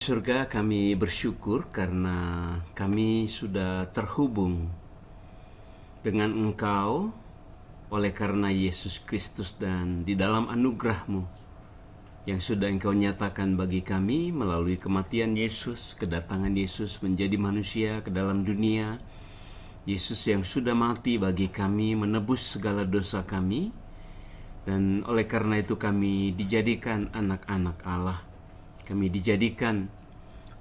surga, kami bersyukur karena kami sudah terhubung dengan Engkau oleh karena Yesus Kristus dan di dalam anugerah-Mu yang sudah Engkau nyatakan bagi kami melalui kematian Yesus, kedatangan Yesus menjadi manusia ke dalam dunia. Yesus yang sudah mati bagi kami menebus segala dosa kami, dan oleh karena itu kami dijadikan anak-anak Allah. Kami dijadikan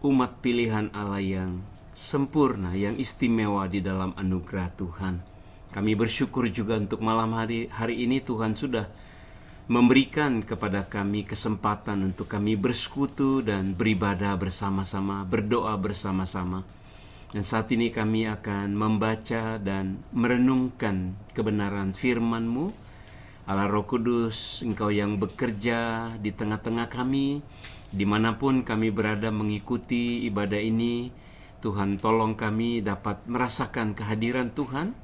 umat pilihan Allah yang sempurna, yang istimewa di dalam anugerah Tuhan. Kami bersyukur juga untuk malam hari ini Tuhan sudah memberikan kepada kami kesempatan untuk kami bersekutu dan beribadah bersama-sama, berdoa bersama-sama. Dan saat ini kami akan membaca dan merenungkan kebenaran firman-Mu. Allah Roh Kudus, Engkau yang bekerja di tengah-tengah kami, dimanapun kami berada mengikuti ibadah ini. Tuhan, tolong kami dapat merasakan kehadiran Tuhan,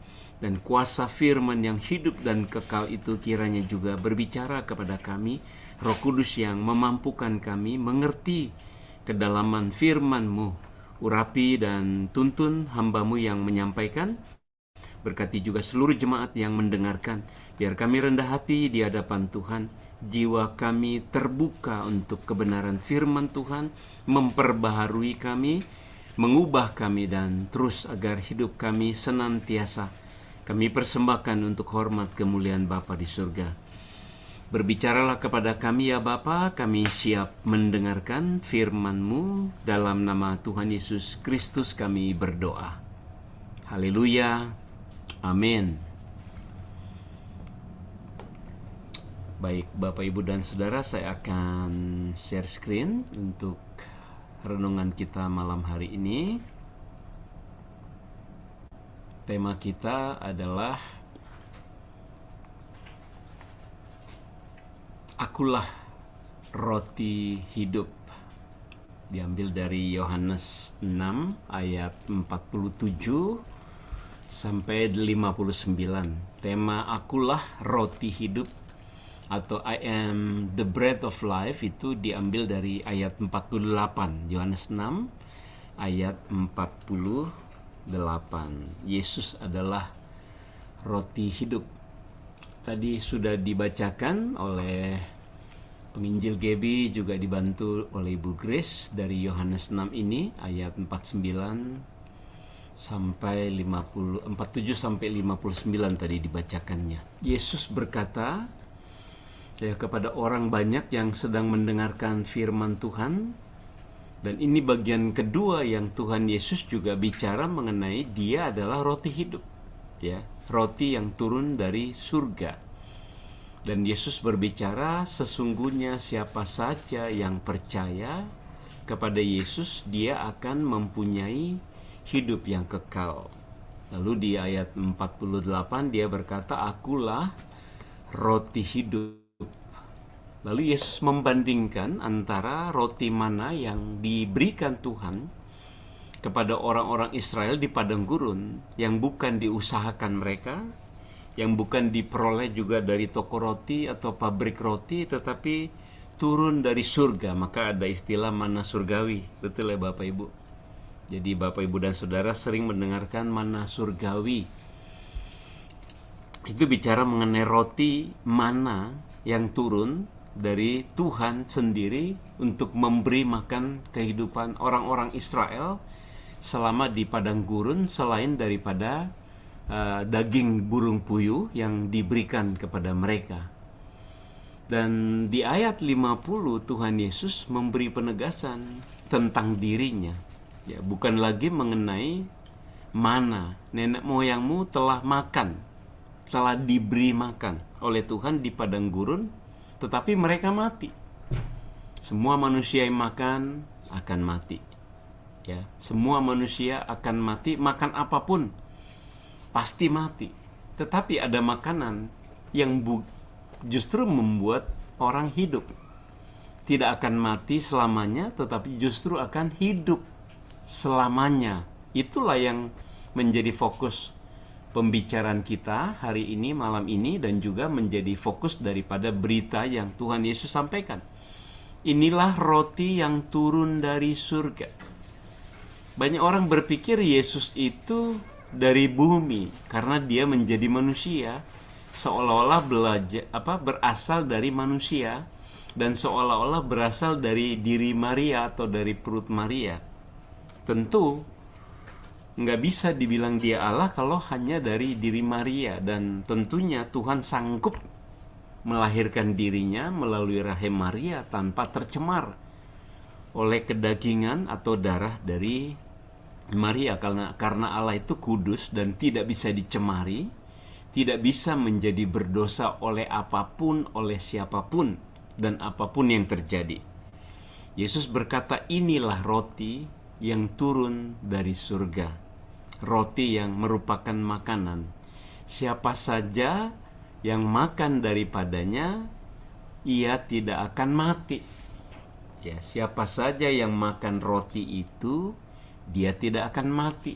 dan kuasa firman yang hidup dan kekal itu kiranya juga berbicara kepada kami. Roh Kudus yang memampukan kami mengerti kedalaman firman-Mu. Urapi dan tuntun hamba-Mu yang menyampaikan. Berkati juga seluruh jemaat yang mendengarkan. Biar kami rendah hati di hadapan Tuhan. Jiwa kami terbuka untuk kebenaran firman Tuhan, memperbaharui kami, mengubah kami, dan terus agar hidup kami senantiasa kami persembahkan untuk hormat kemuliaan Bapa di surga. Berbicaralah kepada kami ya Bapa, kami siap mendengarkan firman-Mu. Dalam nama Tuhan Yesus Kristus kami berdoa. Haleluya. Amin. Baik Bapak, Ibu, dan Saudara, saya akan share screen untuk renungan kita malam hari ini. Tema kita adalah Akulah Roti Hidup. Diambil dari Yohanes 6 ayat 47 sampai 59. Tema Akulah Roti Hidup atau I am the bread of life itu diambil dari ayat 48. Yohanes 6 ayat 48. Yesus adalah roti hidup. Tadi sudah dibacakan oleh penginjil Gaby, juga dibantu oleh Ibu Grace dari Yohanes 6 ini ayat 49 sampai 47 sampai 59 tadi dibacakannya. Yesus berkata kepada orang banyak yang sedang mendengarkan firman Tuhan. Dan ini bagian kedua yang Tuhan Yesus juga bicara mengenai Dia adalah roti hidup, ya, roti yang turun dari surga. Dan Yesus berbicara, sesungguhnya siapa saja yang percaya kepada Yesus, dia akan mempunyai hidup yang kekal. Lalu di ayat 48 dia berkata, Akulah roti hidup. Lalu Yesus membandingkan antara roti mana yang diberikan Tuhan kepada orang-orang Israel di padang gurun, yang bukan diusahakan mereka, yang bukan diperoleh juga dari toko roti atau pabrik roti, tetapi turun dari surga. Maka ada istilah mana surgawi. Betul ya Bapak Ibu? Jadi Bapak Ibu dan Saudara sering mendengarkan mana surgawi. Itu bicara mengenai roti mana yang turun dari Tuhan sendiri untuk memberi makan kehidupan orang-orang Israel selama di padang gurun, selain daripada daging burung puyuh yang diberikan kepada mereka. Dan di ayat 50 Tuhan Yesus memberi penegasan tentang dirinya, ya, bukan lagi mengenai mana nenek moyangmu telah makan, telah diberi makan oleh Tuhan di padang gurun, tetapi mereka mati. Semua manusia yang makan akan mati. Ya, semua manusia akan mati, makan apapun pasti mati. Tetapi ada makanan yang justru membuat orang hidup. Tidak akan mati selamanya, tetapi justru akan hidup selamanya. Itulah yang menjadi fokus pembicaraan kita hari ini, malam ini, dan juga menjadi fokus daripada berita yang Tuhan Yesus sampaikan. Inilah roti yang turun dari surga. Banyak orang berpikir Yesus itu dari bumi karena dia menjadi manusia, seolah-olah berasal dari manusia dan seolah-olah berasal dari diri Maria atau dari perut Maria. Tentu nggak bisa dibilang dia Allah kalau hanya dari diri Maria, dan tentunya Tuhan sanggup melahirkan dirinya melalui rahim Maria tanpa tercemar oleh kedagingan atau darah dari Maria, karena Allah itu kudus dan tidak bisa dicemari, tidak bisa menjadi berdosa oleh apapun, oleh siapapun, dan apapun yang terjadi. Yesus berkata, inilah roti yang turun dari surga, roti yang merupakan makanan. Siapa saja yang makan daripadanya, ia tidak akan mati. Ya, siapa saja yang makan roti itu, dia tidak akan mati.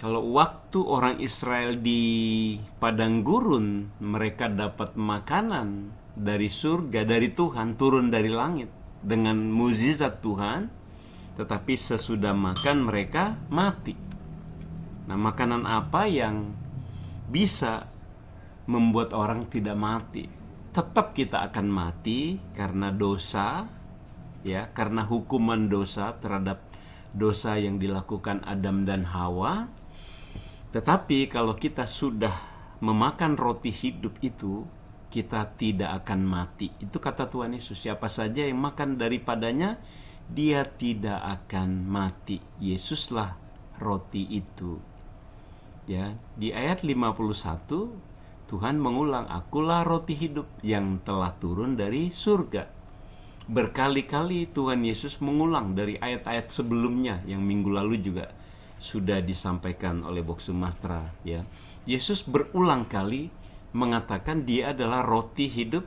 Kalau waktu orang Israel di padang gurun, mereka dapat makanan dari surga, dari Tuhan, turun dari langit dengan mukjizat Tuhan, tetapi sesudah makan mereka mati. Nah, makanan apa yang bisa membuat orang tidak mati? Tetap kita akan mati karena dosa, ya, karena hukuman dosa terhadap dosa yang dilakukan Adam dan Hawa. Tetapi kalau kita sudah memakan roti hidup itu, kita tidak akan mati. Itu kata Tuhan Yesus, siapa saja yang makan daripadanya, dia tidak akan mati. Yesuslah roti itu. Ya, di ayat 51 Tuhan mengulang, akulah roti hidup yang telah turun dari surga. Berkali-kali Tuhan Yesus mengulang dari ayat-ayat sebelumnya yang minggu lalu juga sudah disampaikan oleh Boksu Mastra, ya. Yesus berulang kali mengatakan dia adalah roti hidup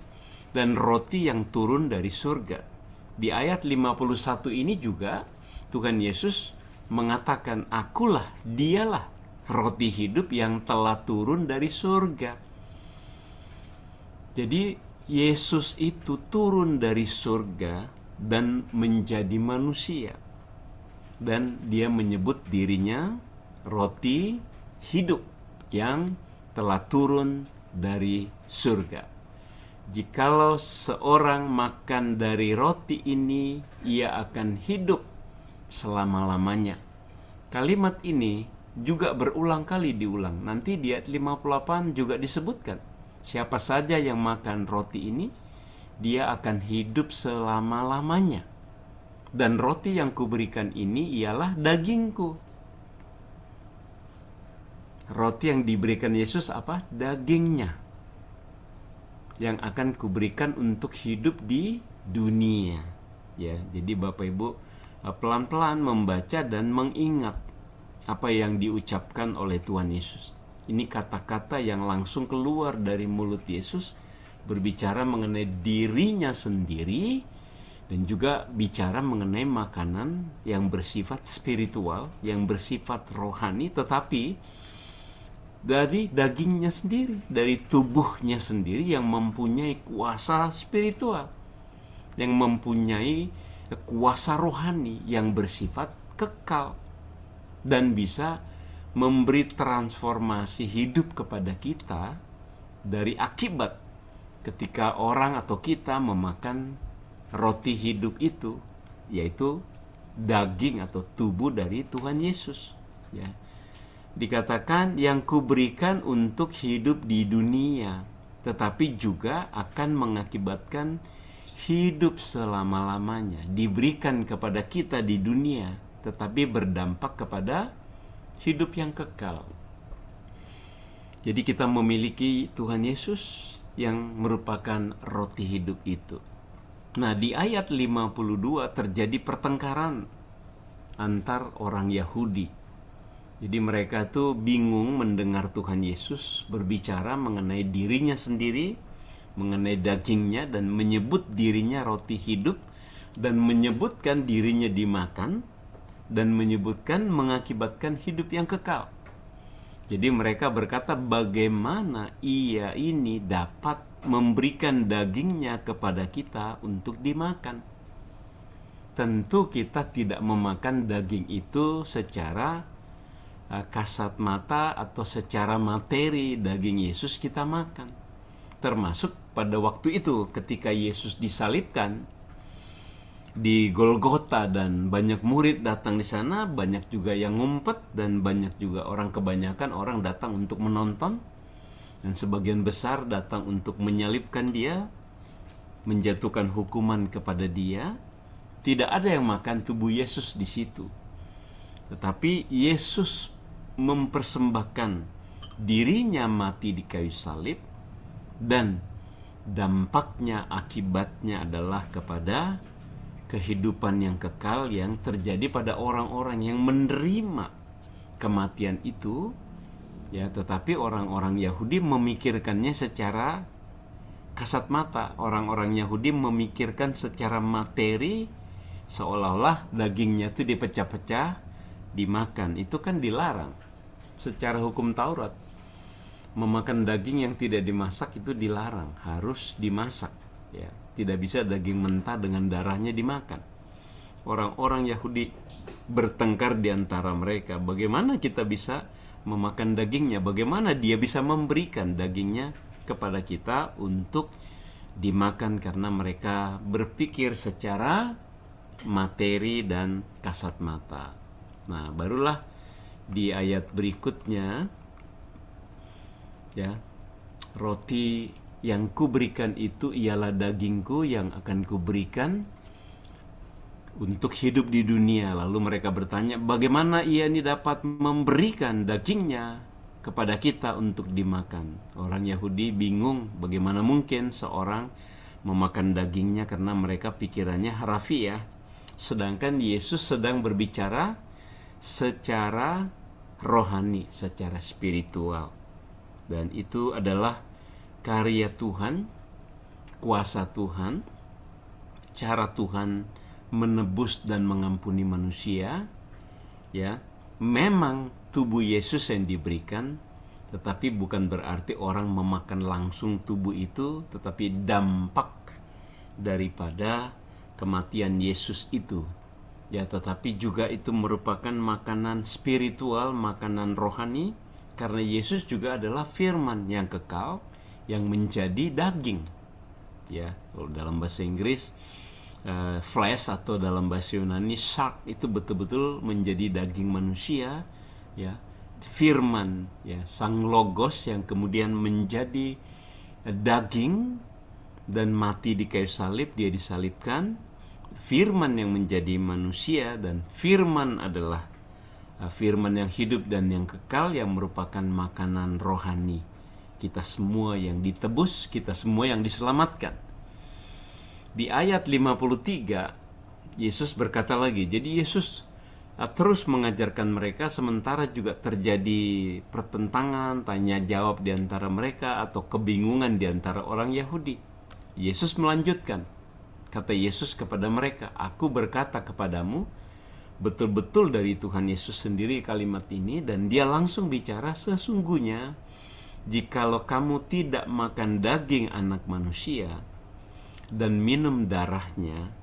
dan roti yang turun dari surga. Di ayat 51 ini juga Tuhan Yesus mengatakan, akulah, dialah roti hidup yang telah turun dari surga. Jadi Yesus itu turun dari surga dan menjadi manusia. Dan dia menyebut dirinya roti hidup yang telah turun dari surga. Jikalau seorang makan dari roti ini, ia akan hidup selama-lamanya. Kalimat ini juga berulang kali diulang. Nanti di ayat 58 juga disebutkan, siapa saja yang makan roti ini, dia akan hidup selama-lamanya. Dan roti yang kuberikan ini ialah dagingku. Roti yang diberikan Yesus apa? Dagingnya. Yang akan kuberikan untuk hidup di dunia. Ya, jadi Bapak Ibu pelan-pelan membaca dan mengingat apa yang diucapkan oleh Tuhan Yesus. Ini kata-kata yang langsung keluar dari mulut Yesus, berbicara mengenai dirinya sendiri, dan juga bicara mengenai makanan yang bersifat spiritual, yang bersifat rohani, tetapi dari dagingnya sendiri, dari tubuhnya sendiri yang mempunyai kuasa spiritual, yang mempunyai kuasa rohani yang bersifat kekal dan bisa memberi transformasi hidup kepada kita dari akibat ketika orang atau kita memakan roti hidup itu, yaitu daging atau tubuh dari Tuhan Yesus, ya. Dikatakan yang kuberikan untuk hidup di dunia, tetapi juga akan mengakibatkan hidup selama-lamanya. Diberikan kepada kita di dunia, tetapi berdampak kepada hidup yang kekal. Jadi kita memiliki Tuhan Yesus yang merupakan roti hidup itu. Nah, di ayat 52 terjadi pertengkaran antar orang Yahudi. Jadi mereka tuh bingung mendengar Tuhan Yesus berbicara mengenai dirinya sendiri, mengenai dagingnya, dan menyebut dirinya roti hidup, dan menyebutkan dirinya dimakan, dan menyebutkan mengakibatkan hidup yang kekal. Jadi mereka berkata, bagaimana ia ini dapat memberikan dagingnya kepada kita untuk dimakan. Tentu kita tidak memakan daging itu secara kasat mata atau secara materi. Daging Yesus kita makan. Termasuk pada waktu itu ketika Yesus disalibkan di Golgota dan banyak murid datang di sana, banyak juga yang ngumpet dan banyak juga kebanyakan orang datang untuk menonton, dan sebagian besar datang untuk menyalibkan dia, menjatuhkan hukuman kepada dia. Tidak ada yang makan tubuh Yesus di situ. Tetapi Yesus mempersembahkan dirinya mati di kayu salib, dan dampaknya, akibatnya adalah kepada kehidupan yang kekal yang terjadi pada orang-orang yang menerima kematian itu, ya. Tetapi orang-orang Yahudi memikirkannya secara kasat mata. Orang-orang Yahudi memikirkan secara materi, seolah-olah dagingnya itu dipecah-pecah, dimakan. Itu kan dilarang secara hukum Taurat. Memakan daging yang tidak dimasak itu dilarang, harus dimasak, ya. Tidak bisa daging mentah dengan darahnya dimakan. Orang-orang Yahudi bertengkar di antara mereka, bagaimana kita bisa memakan dagingnya, bagaimana dia bisa memberikan dagingnya kepada kita untuk dimakan, karena mereka berpikir secara materi dan kasat mata. Nah, barulah di ayat berikutnya, ya, roti yang kuberikan itu ialah dagingku yang akan kuberikan untuk hidup di dunia. Lalu mereka bertanya, bagaimana ia ini dapat memberikan dagingnya kepada kita untuk dimakan? Orang Yahudi bingung bagaimana mungkin seorang memakan dagingnya, karena mereka pikirannya harafiah. Sedangkan Yesus sedang berbicara secara rohani, secara spiritual. Dan itu adalah karya Tuhan, kuasa Tuhan, cara Tuhan menebus dan mengampuni manusia, ya. Memang tubuh Yesus yang diberikan, tetapi bukan berarti orang memakan langsung tubuh itu, tetapi dampak daripada kematian Yesus itu, ya. Tetapi juga itu merupakan makanan spiritual, makanan rohani, karena Yesus juga adalah firman yang kekal yang menjadi daging, ya. Kalau dalam bahasa Inggris flesh, atau dalam bahasa Yunani shark, itu betul-betul menjadi daging manusia, ya. Firman, ya, sang logos yang kemudian menjadi daging dan mati di kayu salib. Dia disalibkan, firman yang menjadi manusia, dan firman adalah firman yang hidup dan yang kekal, yang merupakan makanan rohani kita semua yang ditebus, kita semua yang diselamatkan. Di ayat 53 Yesus berkata lagi. Jadi Yesus terus mengajarkan mereka, sementara juga terjadi pertentangan, tanya jawab di antara mereka, atau kebingungan di antara orang Yahudi. Yesus melanjutkan. Kata Yesus kepada mereka, aku berkata kepadamu, betul-betul dari Tuhan Yesus sendiri kalimat ini, dan dia langsung bicara, sesungguhnya jikalau kamu tidak makan daging anak manusia dan minum darahnya,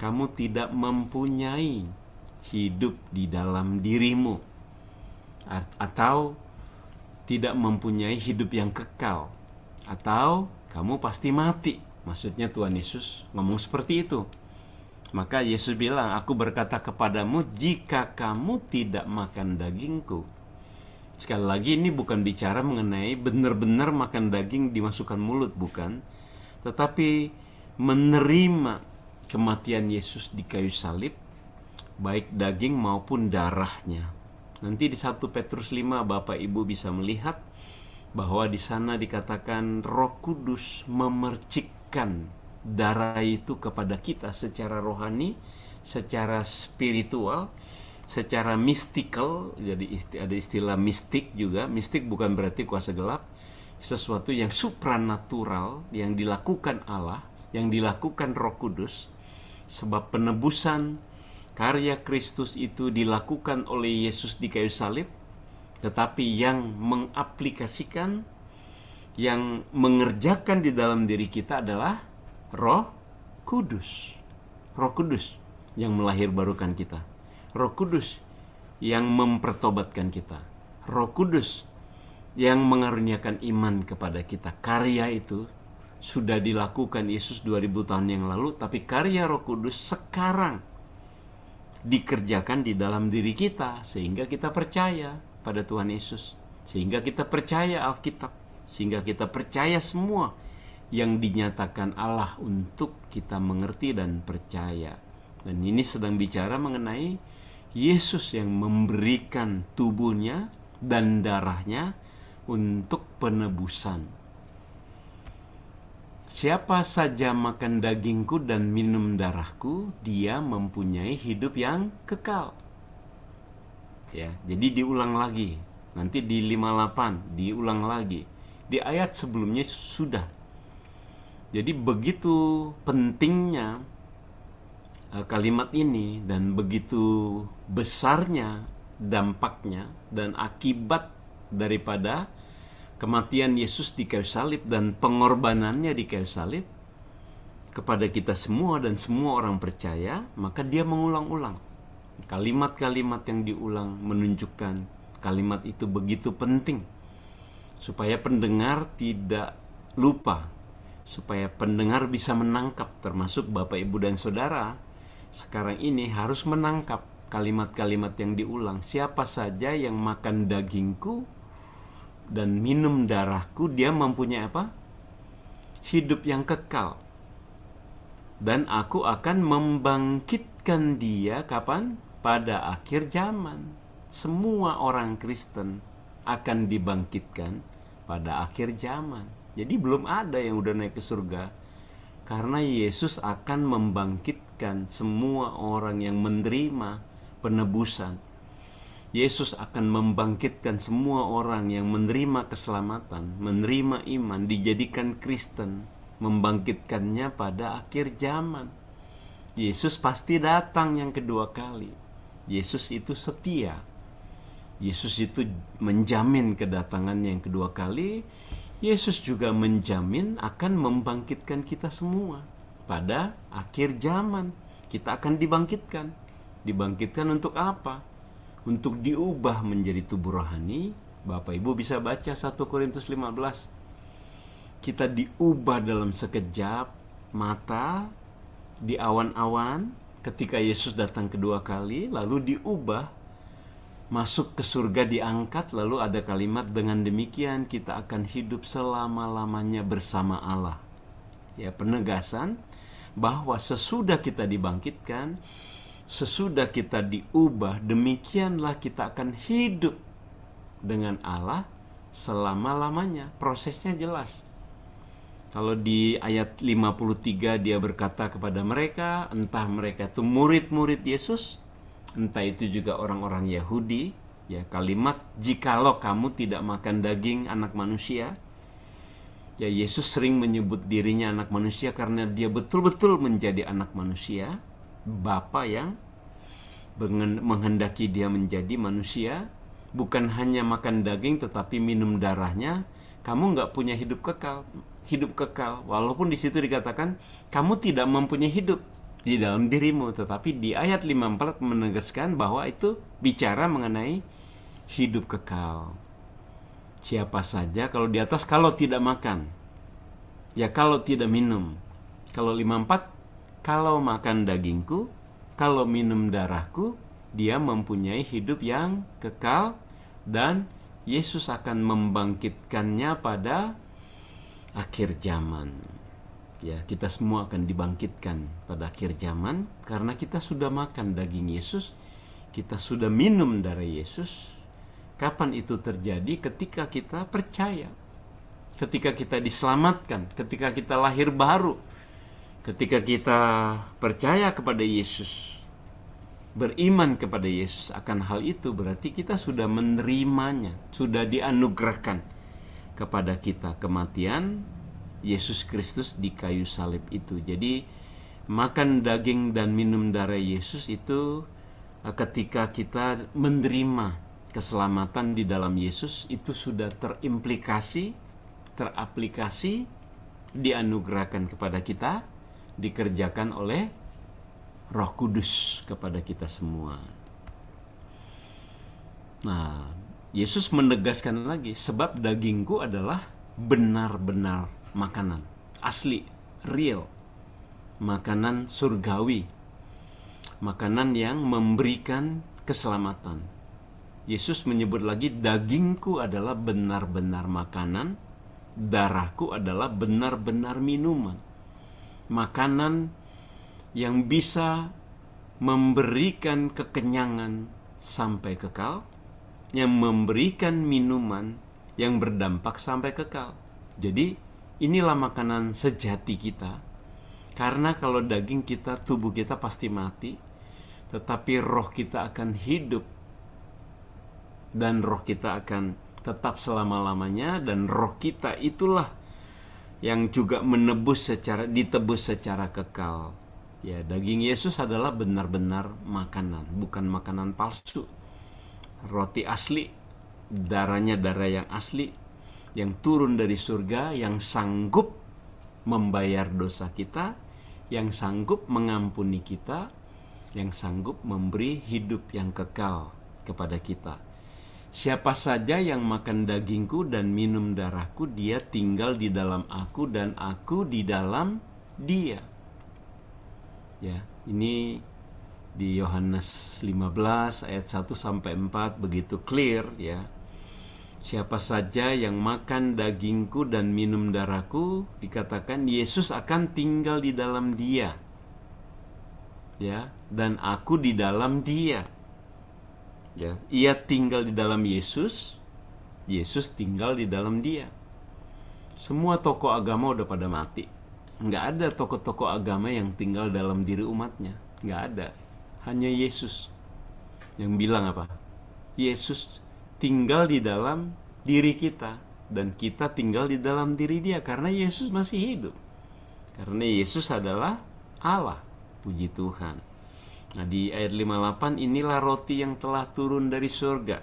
kamu tidak mempunyai hidup di dalam dirimu, atau tidak mempunyai hidup yang kekal, atau kamu pasti mati. Maksudnya Tuhan Yesus ngomong seperti itu. Maka Yesus bilang, aku berkata kepadamu, jika kamu tidak makan dagingku. Sekali lagi, ini bukan bicara mengenai benar-benar makan daging dimasukkan mulut, bukan. Tetapi menerima kematian Yesus di kayu salib, baik daging maupun darahnya. Nanti di 1 Petrus 5 Bapak Ibu bisa melihat bahwa di sana dikatakan Roh Kudus memercikkan darah itu kepada kita secara rohani, secara spiritual, secara mystical. Jadi ada istilah mistik juga. Mistik bukan berarti kuasa gelap, sesuatu yang supranatural yang dilakukan Allah, yang dilakukan Roh Kudus. Sebab penebusan karya Kristus itu dilakukan oleh Yesus di kayu salib, tetapi yang mengaplikasikan, yang mengerjakan di dalam diri kita adalah Roh Kudus. Roh Kudus yang melahirbarukan kita. Roh Kudus yang mempertobatkan kita. Roh Kudus yang mengaruniakan iman kepada kita. Karya itu sudah dilakukan Yesus 2000 tahun yang lalu, tapi karya Roh Kudus sekarang dikerjakan di dalam diri kita, sehingga kita percaya pada Tuhan Yesus, sehingga kita percaya Alkitab, sehingga kita percaya semua yang dinyatakan Allah untuk kita mengerti dan percaya. Dan ini sedang bicara mengenai Yesus yang memberikan tubuhnya dan darahnya untuk penebusan. Siapa saja makan dagingku dan minum darahku, dia mempunyai hidup yang kekal. Ya, jadi diulang lagi. Nanti di 58 diulang lagi. Di ayat sebelumnya sudah. Jadi begitu pentingnya kalimat ini dan begitu besarnya dampaknya dan akibat daripada kematian Yesus di kayu salib dan pengorbanannya di kayu salib kepada kita semua dan semua orang percaya, maka dia mengulang-ulang. Kalimat-kalimat yang diulang menunjukkan kalimat itu begitu penting supaya pendengar tidak lupa, supaya pendengar bisa menangkap, termasuk Bapak, Ibu, dan Saudara sekarang ini harus menangkap kalimat-kalimat yang diulang. Siapa saja yang makan dagingku dan minum darahku, dia mempunyai apa? Hidup yang kekal. Dan aku akan membangkitkan dia kapan? Pada akhir zaman. Semua orang Kristen akan dibangkitkan pada akhir zaman. Jadi belum ada yang udah naik ke surga, karena Yesus akan membangkitkan semua orang yang menerima penebusan. Yesus akan membangkitkan semua orang yang menerima keselamatan, menerima iman, dijadikan Kristen, membangkitkannya pada akhir zaman. Yesus pasti datang yang kedua kali. Yesus itu setia. Yesus itu menjamin kedatangannya yang kedua kali. Yesus juga menjamin akan membangkitkan kita semua pada akhir zaman. Kita akan dibangkitkan. Dibangkitkan untuk apa? Untuk diubah menjadi tubuh rohani. Bapak Ibu bisa baca 1 Korintus 15. Kita diubah dalam sekejap mata, di awan-awan, ketika Yesus datang kedua kali, lalu diubah, masuk ke surga, diangkat, lalu ada kalimat, dengan demikian kita akan hidup selama-lamanya bersama Allah. Ya, penegasan bahwa sesudah kita dibangkitkan, sesudah kita diubah, demikianlah kita akan hidup dengan Allah selama-lamanya. Prosesnya jelas. Kalau di ayat 53 dia berkata kepada mereka, entah mereka itu murid-murid Yesus, entah itu juga orang-orang Yahudi, ya, kalimat jikalau kamu tidak makan daging anak manusia. Ya, Yesus sering menyebut dirinya anak manusia karena dia betul-betul menjadi anak manusia. Bapa yang menghendaki dia menjadi manusia, bukan hanya makan daging tetapi minum darahnya, kamu nggak punya hidup kekal. Walaupun di situ dikatakan kamu tidak mempunyai hidup di dalam dirimu, tetapi di ayat 54 menegaskan bahwa itu bicara mengenai hidup kekal. Siapa saja, kalau di atas, kalau tidak makan, ya kalau tidak minum. Kalau 54, kalau makan dagingku, kalau minum darahku, dia mempunyai hidup yang kekal, dan Yesus akan membangkitkannya pada akhir zaman. Ya, kita semua akan dibangkitkan pada akhir zaman karena kita sudah makan daging Yesus, kita sudah minum darah Yesus. Kapan itu terjadi? Ketika kita percaya, ketika kita diselamatkan, ketika kita lahir baru, ketika kita percaya kepada Yesus, beriman kepada Yesus akan hal itu, berarti kita sudah menerimanya, sudah dianugerahkan kepada kita kematian Yesus Kristus di kayu salib itu. Jadi makan daging dan minum darah Yesus itu ketika kita menerima keselamatan di dalam Yesus, itu sudah terimplikasi teraplikasi, dianugerahkan kepada kita, dikerjakan oleh Roh Kudus kepada kita semua. Nah, Yesus menegaskan lagi, sebab dagingku adalah benar-benar makanan, asli, real, makanan surgawi, makanan yang memberikan keselamatan. Yesus menyebut lagi, dagingku adalah benar-benar makanan, darahku adalah benar-benar minuman. Makanan yang bisa memberikan kekenyangan sampai kekal, yang memberikan minuman yang berdampak sampai kekal. Jadi inilah makanan sejati kita. Karena kalau daging kita, tubuh kita pasti mati, tetapi roh kita akan hidup, dan roh kita akan tetap selama-lamanya, dan roh kita itulah yang juga ditebus secara kekal. Ya, daging Yesus adalah benar-benar makanan, bukan makanan palsu. Roti asli, darahnya darah yang asli, yang turun dari surga, yang sanggup membayar dosa kita, yang sanggup mengampuni kita, yang sanggup memberi hidup yang kekal kepada kita. Siapa saja yang makan dagingku dan minum darahku, dia tinggal di dalam aku dan aku di dalam dia. Ya, ini di Yohanes 15 ayat 1 sampai 4 begitu clear ya. Siapa saja yang makan dagingku dan minum darahku, dikatakan Yesus akan tinggal di dalam dia. Ya, dan aku di dalam dia. Ya, ia tinggal di dalam Yesus, Yesus tinggal di dalam dia. Semua tokoh agama udah pada mati. Nggak ada tokoh-tokoh agama yang tinggal dalam diri umatnya. Nggak ada. Hanya Yesus yang bilang apa? Yesus tinggal di dalam diri kita, dan kita tinggal di dalam diri dia, karena Yesus masih hidup. Karena Yesus adalah Allah. Puji Tuhan. Nah, di ayat 58, inilah roti yang telah turun dari surga,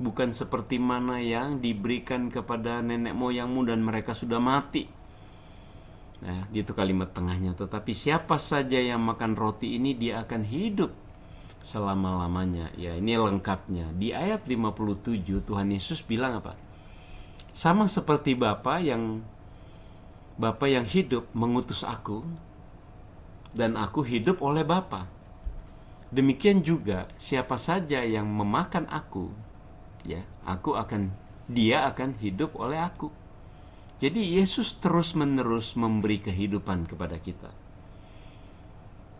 bukan seperti mana yang diberikan kepada nenek moyangmu dan mereka sudah mati. Nah, itu kalimat tengahnya. Tetapi siapa saja yang makan roti ini, dia akan hidup selama-lamanya. Ya, ini lengkapnya. Di ayat 57 Tuhan Yesus bilang apa? Sama seperti Bapa yang hidup mengutus aku, dan aku hidup oleh Bapa. Demikian juga siapa saja yang memakan aku, ya, dia akan hidup oleh aku. Jadi Yesus terus-menerus memberi kehidupan kepada kita.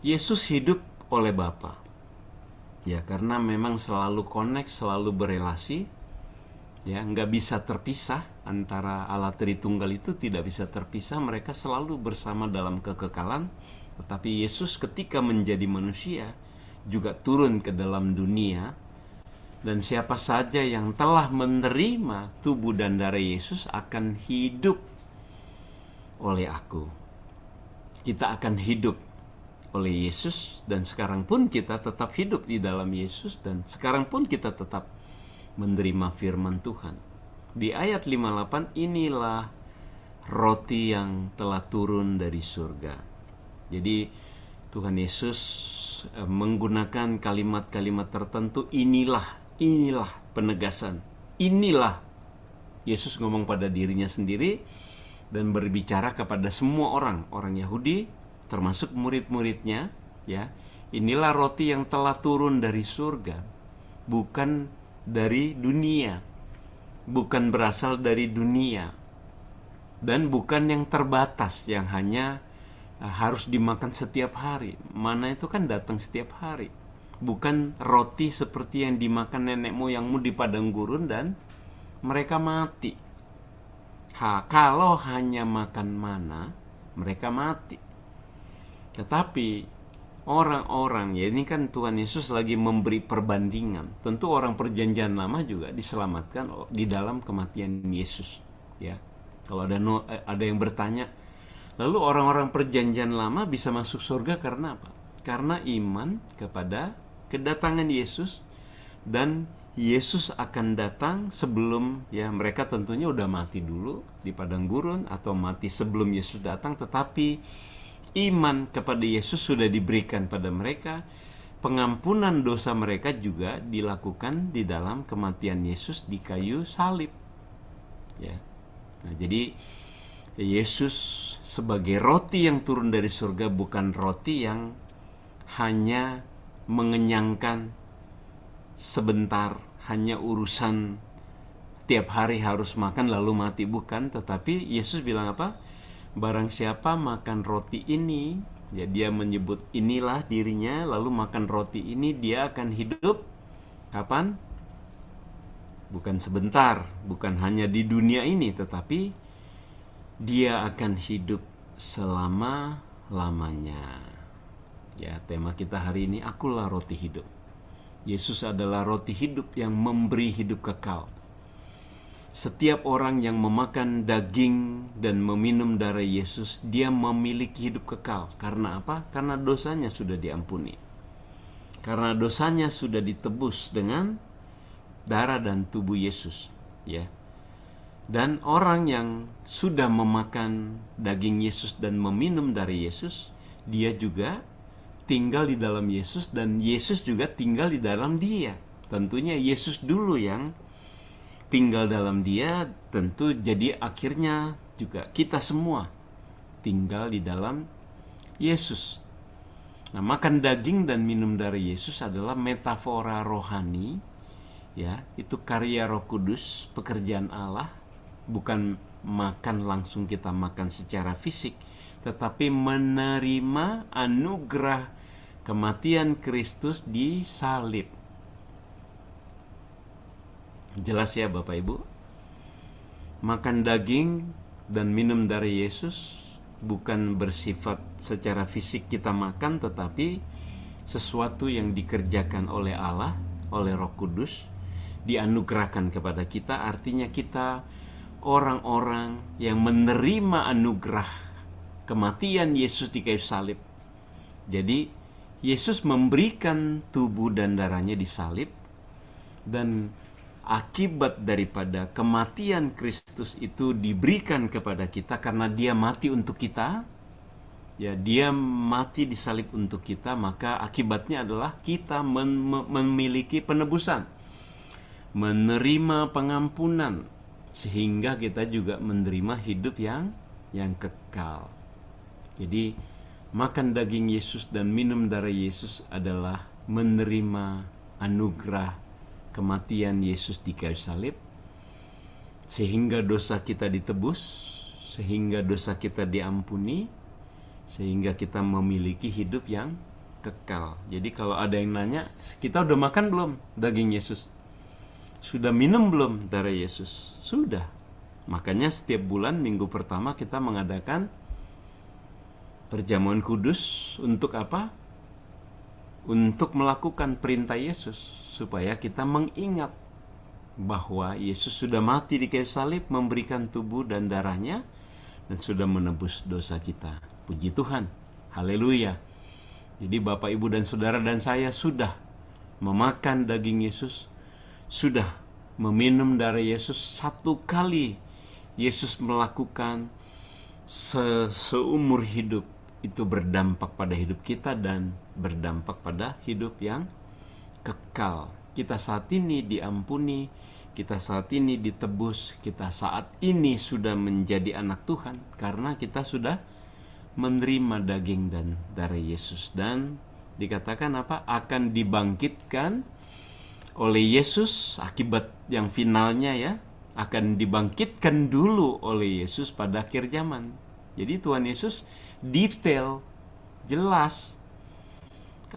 Yesus hidup oleh Bapa. Ya, karena memang selalu connect, selalu berelasi. Ya, nggak bisa terpisah antara Allah Tritunggal itu, tidak bisa terpisah. Mereka selalu bersama dalam kekekalan. Tetapi Yesus ketika menjadi manusia juga turun ke dalam dunia. Dan siapa saja yang telah menerima tubuh dan darah Yesus akan hidup oleh aku. Kita akan hidup oleh Yesus, dan sekarang pun kita tetap hidup di dalam Yesus, dan sekarang pun kita tetap menerima firman Tuhan. Di ayat 58, inilah roti yang telah turun dari surga. Jadi Tuhan Yesus menggunakan kalimat-kalimat tertentu, inilah penegasan. Inilah Yesus ngomong pada dirinya sendiri dan berbicara kepada semua orang Yahudi, termasuk murid-muridnya, ya. Inilah roti yang telah turun dari surga, bukan dari dunia, bukan berasal dari dunia, dan bukan yang terbatas, yang hanya harus dimakan setiap hari. Mana itu kan datang setiap hari. Bukan roti seperti yang dimakan nenek moyangmu di padang gurun dan mereka mati. Kalau hanya makan mana, mereka mati. Tetapi orang-orang, ya ini kan Tuhan Yesus lagi memberi perbandingan. Tentu orang perjanjian lama juga diselamatkan di dalam kematian Yesus. Ya, kalau ada yang bertanya, lalu orang-orang perjanjian lama bisa masuk surga karena apa? Karena iman kepada kedatangan Yesus dan Yesus akan datang sebelum, ya mereka tentunya udah mati dulu di padang gurun atau mati sebelum Yesus datang, tetapi iman kepada Yesus sudah diberikan pada mereka. Pengampunan dosa mereka juga dilakukan di dalam kematian Yesus di kayu salib. Ya. Nah, jadi Yesus sebagai roti yang turun dari surga, bukan roti yang hanya mengenyangkan sebentar, hanya urusan tiap hari harus makan lalu mati, bukan. Tetapi Yesus bilang apa? Barang siapa makan roti ini, ya dia menyebut inilah dirinya, lalu makan roti ini, dia akan hidup kapan? Bukan sebentar, bukan hanya di dunia ini, tetapi dia akan hidup selama-lamanya. Ya, tema kita hari ini, akulah roti hidup. Yesus adalah roti hidup yang memberi hidup kekal. Setiap orang yang memakan daging dan meminum darah Yesus, dia memiliki hidup kekal. Karena apa? Karena dosanya sudah diampuni. Karena dosanya sudah ditebus dengan darah dan tubuh Yesus. Ya. Dan orang yang sudah memakan daging Yesus dan meminum darah Yesus, dia juga tinggal di dalam Yesus dan Yesus juga tinggal di dalam dia. Tentunya Yesus dulu yang tinggal dalam dia, tentu jadi akhirnya juga kita semua tinggal di dalam Yesus. Nah, makan daging dan minum darah Yesus adalah metafora rohani, ya, itu karya Roh Kudus, pekerjaan Allah, bukan makan langsung kita makan secara fisik, tetapi menerima anugerah kematian Kristus di salib. Jelas ya Bapak Ibu? Makan daging dan minum darah Yesus bukan bersifat secara fisik kita makan, tetapi sesuatu yang dikerjakan oleh Allah, oleh Roh Kudus, dianugerahkan kepada kita. Artinya kita orang-orang yang menerima anugerah kematian Yesus di kayu salib. Jadi Yesus memberikan tubuh dan darahnya di salib, dan akibat daripada kematian Kristus itu diberikan kepada kita karena dia mati untuk kita. Ya, dia mati di salib untuk kita, maka akibatnya adalah kita memiliki penebusan, menerima pengampunan, sehingga kita juga menerima hidup yang kekal. Jadi makan daging Yesus dan minum darah Yesus adalah menerima anugerah kematian Yesus di kayu salib, sehingga dosa kita ditebus, sehingga dosa kita diampuni, sehingga kita memiliki hidup yang kekal. Jadi kalau ada yang nanya, kita udah makan belum daging Yesus? Sudah minum belum darah Yesus? Sudah. Makanya setiap bulan minggu pertama kita mengadakan perjamuan kudus. Untuk apa? Untuk melakukan perintah Yesus, supaya kita mengingat bahwa Yesus sudah mati di kayu salib, memberikan tubuh dan darahnya, dan sudah menebus dosa kita. Puji Tuhan, haleluya. Jadi Bapak, Ibu, dan Saudara dan saya sudah memakan daging Yesus, sudah meminum darah Yesus. Satu kali Yesus melakukan seumur hidup, itu berdampak pada hidup kita dan berdampak pada hidup yang kekal. Kita saat ini diampuni, kita saat ini ditebus, kita saat ini sudah menjadi anak Tuhan karena kita sudah menerima daging dan darah Yesus. Dan dikatakan apa? Akan dibangkitkan oleh Yesus, akibat yang finalnya ya, akan dibangkitkan dulu oleh Yesus pada akhir zaman. Jadi Tuhan Yesus detail, jelas.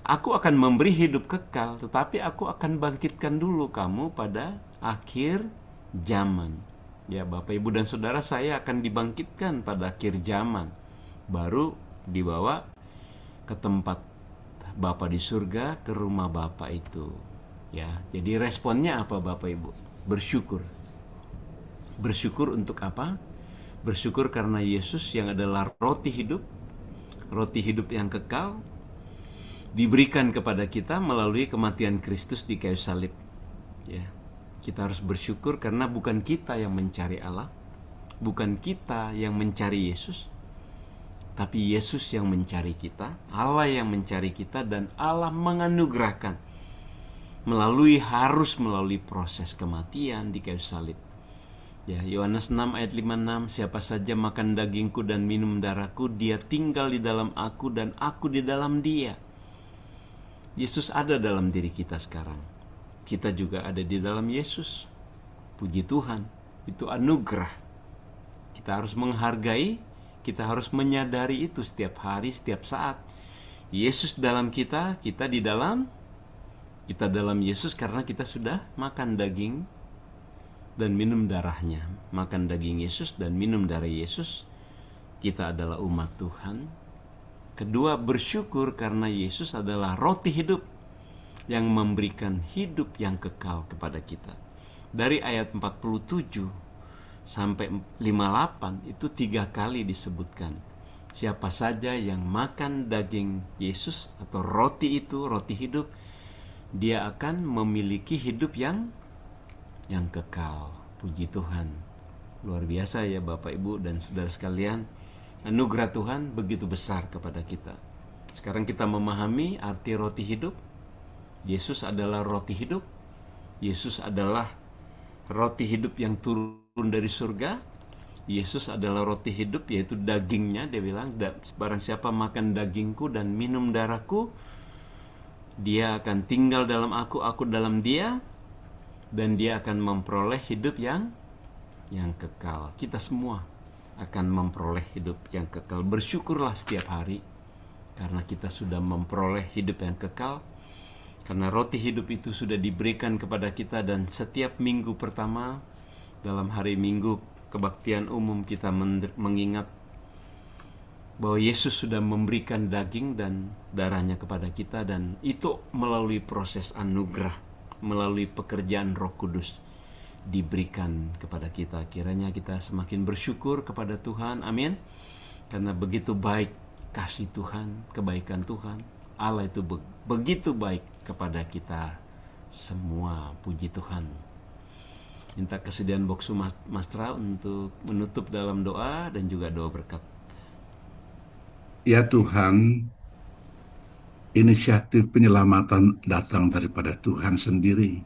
Aku akan memberi hidup kekal, tetapi aku akan bangkitkan dulu kamu pada akhir zaman. Ya Bapak, Ibu, dan Saudara, saya akan dibangkitkan pada akhir zaman. Baru dibawa ke tempat Bapa di surga, ke rumah Bapa itu. Ya, jadi responnya apa Bapak Ibu? Bersyukur. Bersyukur untuk apa? Bersyukur karena Yesus yang adalah roti hidup yang kekal, diberikan kepada kita melalui kematian Kristus di kayu salib. Ya, kita harus bersyukur karena bukan kita yang mencari Allah, bukan kita yang mencari Yesus, tapi Yesus yang mencari kita, Allah yang mencari kita, dan Allah menganugerahkan harus melalui proses kematian di kayu salib. Ya, Yohanes 6 ayat 56, siapa saja makan dagingku dan minum darahku, dia tinggal di dalam aku dan aku di dalam dia. Yesus ada dalam diri kita sekarang. Kita juga ada di dalam Yesus. Puji Tuhan, itu anugerah. Kita harus menghargai, kita harus menyadari itu setiap hari, setiap saat. Yesus dalam kita, kita dalam Yesus karena kita sudah makan daging dan minum darahnya. Makan daging Yesus dan minum darah Yesus, kita adalah umat Tuhan. Kedua, bersyukur karena Yesus adalah roti hidup yang memberikan hidup yang kekal kepada kita. Dari ayat 47 sampai 58 itu 3 kali disebutkan. Siapa saja yang makan daging Yesus atau roti itu, roti hidup, dia akan memiliki hidup yang kekal. Puji Tuhan. Luar biasa ya Bapak Ibu dan saudara sekalian. Anugerah Tuhan begitu besar kepada kita. Sekarang kita memahami arti roti hidup. Yesus adalah roti hidup. Yesus adalah roti hidup yang turun dari surga. Yesus adalah roti hidup, yaitu dagingnya. Dia bilang, barang siapa makan dagingku dan minum darahku, dia akan tinggal dalam aku dalam dia, dan dia akan memperoleh hidup yang kekal. Kita semua akan memperoleh hidup yang kekal. Bersyukurlah setiap hari karena kita sudah memperoleh hidup yang kekal, karena roti hidup itu sudah diberikan kepada kita. Dan setiap minggu pertama dalam hari Minggu kebaktian umum kita mengingat bahwa Yesus sudah memberikan daging dan darahnya kepada kita, dan itu melalui proses anugerah, melalui pekerjaan Roh Kudus diberikan kepada kita. Kiranya kita semakin bersyukur kepada Tuhan, amin. Karena begitu baik kasih Tuhan, kebaikan Tuhan. Allah itu begitu baik kepada kita semua. Puji Tuhan. Minta kesediaan Boksu Mastra untuk menutup dalam doa dan juga doa berkat. Ya Tuhan, inisiatif penyelamatan datang daripada Tuhan sendiri.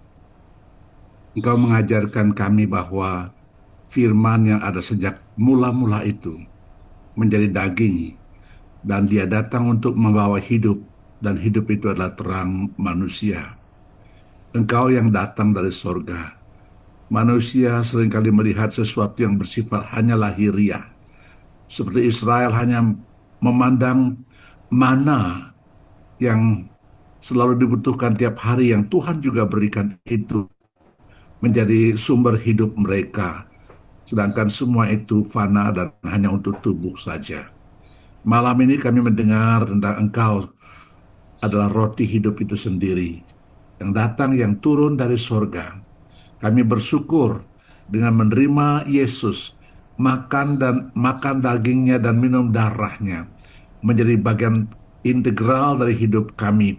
Engkau mengajarkan kami bahwa firman yang ada sejak mula-mula itu menjadi daging, dan dia datang untuk membawa hidup, dan hidup itu adalah terang manusia. Engkau yang datang dari sorga. Manusia seringkali melihat sesuatu yang bersifat hanya lahiriah. Seperti Israel hanya memandang mana yang selalu dibutuhkan tiap hari, yang Tuhan juga berikan itu menjadi sumber hidup mereka. Sedangkan semua itu fana dan hanya untuk tubuh saja. Malam ini kami mendengar tentang Engkau adalah roti hidup itu sendiri, yang datang, yang turun dari sorga. Kami bersyukur dengan menerima Yesus, makan dagingnya dan minum darahnya, menjadi bagian integral dari hidup kami.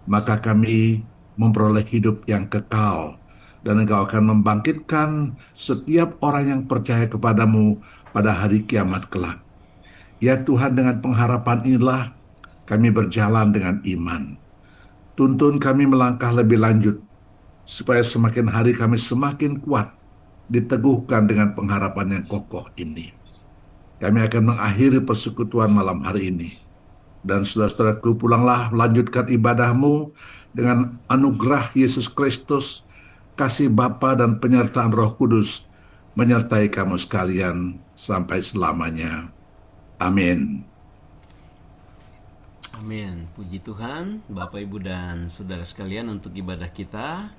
Maka kami memperoleh hidup yang kekal, dan Engkau akan membangkitkan setiap orang yang percaya kepadamu pada hari kiamat kelak. Ya Tuhan, dengan pengharapan inilah kami berjalan dengan iman. Tuntun kami melangkah lebih lanjut, supaya semakin hari kami semakin kuat, diteguhkan dengan pengharapan yang kokoh ini. Kami akan mengakhiri persekutuan malam hari ini. Dan saudara-saudaraku, pulanglah melanjutkan ibadahmu dengan anugerah Yesus Kristus, kasih Bapa dan penyertaan Roh Kudus menyertai kamu sekalian sampai selamanya. Amin. Amin. Puji Tuhan, Bapak Ibu dan saudara sekalian, untuk ibadah kita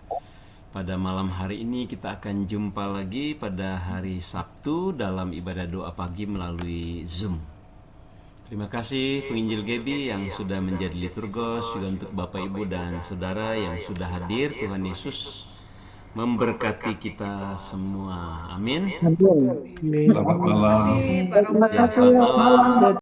pada malam hari ini. Kita akan jumpa lagi pada hari Sabtu dalam ibadah doa pagi melalui Zoom. Terima kasih penginjil Gaby yang sudah menjadi liturgos, juga untuk Bapak Ibu dan saudara yang sudah hadir. Tuhan Yesus memberkati kita semua. Amin. Selamat malam. Ya, selamat malam.